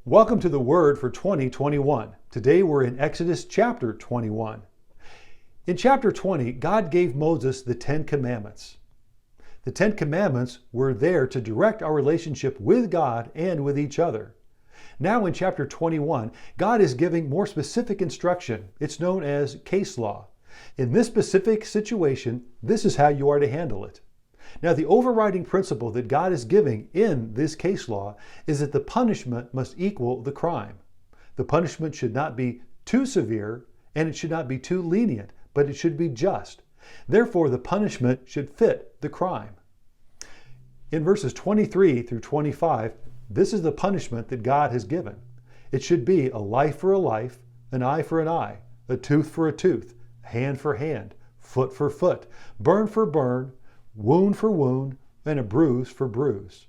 Welcome to the Word for 2021. Today we're in Exodus chapter 21. In chapter 20, God gave Moses the Ten Commandments. The Ten Commandments were there to direct our relationship with God and with each other. Now in chapter 21, God is giving more specific instruction. It's known as case law. In this specific situation, this is how you are to handle it. Now, the overriding principle that God is giving in this case law is that the punishment must equal the crime. The punishment should not be too severe and it should not be too lenient, but it should be just. Therefore, the punishment should fit the crime. In verses 23 through 25, this is the punishment that God has given. It should be a life for a life, an eye for an eye, a tooth for a tooth, hand for hand, foot for foot, burn for burn, wound for wound, and a bruise for bruise.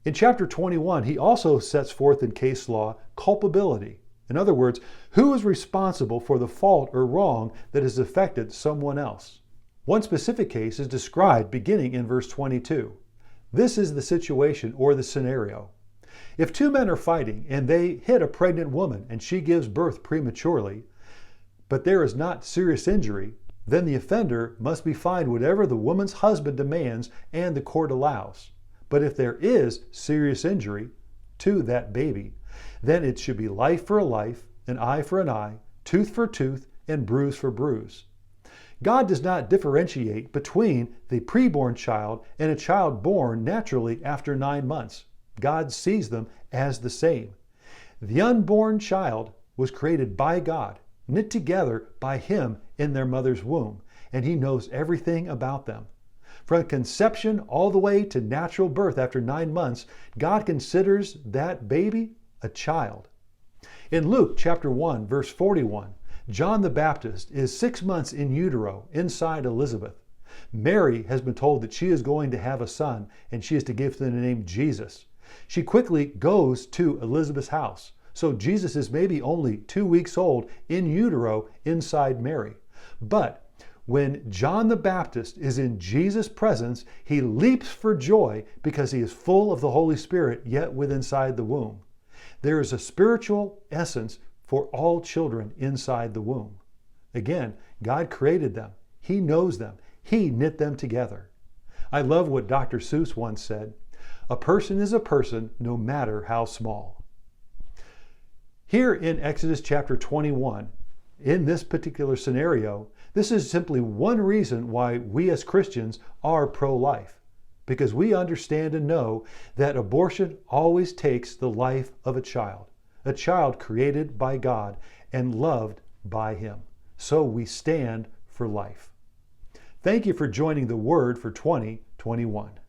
In chapter 21, he also sets forth in case law culpability. In other words, who is responsible for the fault or wrong that has affected someone else? One specific case is described beginning in verse 22. This is the situation or the scenario. If two men are fighting and they hit a pregnant woman and she gives birth prematurely, but there is not serious injury, then the offender must be fined whatever the woman's husband demands and the court allows. But if there is serious injury to that baby, then it should be life for a life, an eye for an eye, tooth for tooth, and bruise for bruise. God does not differentiate between the preborn child and a child born naturally after 9 months. God sees them as the same. The unborn child was created by God, knit together by Him in their mother's womb, and He knows everything about them. From conception all the way to natural birth after 9 months, God considers that baby a child. In Luke chapter 1, verse 41, John the Baptist is 6 months in utero inside Elizabeth. Mary has been told that she is going to have a son, and she is to give him the name Jesus. She quickly goes to Elizabeth's house. So Jesus is maybe only 2 weeks old in utero inside Mary. But when John the Baptist is in Jesus' presence, he leaps for joy because he is full of the Holy Spirit, yet within inside the womb. There is a spiritual essence for all children inside the womb. Again, God created them. He knows them. He knit them together. I love what Dr. Seuss once said, "A person is a person no matter how small." Here in Exodus chapter 21, in this particular scenario, this is simply one reason why we as Christians are pro-life. Because we understand and know that abortion always takes the life of a child created by God and loved by Him. So we stand for life. Thank you for joining the Word for 2021.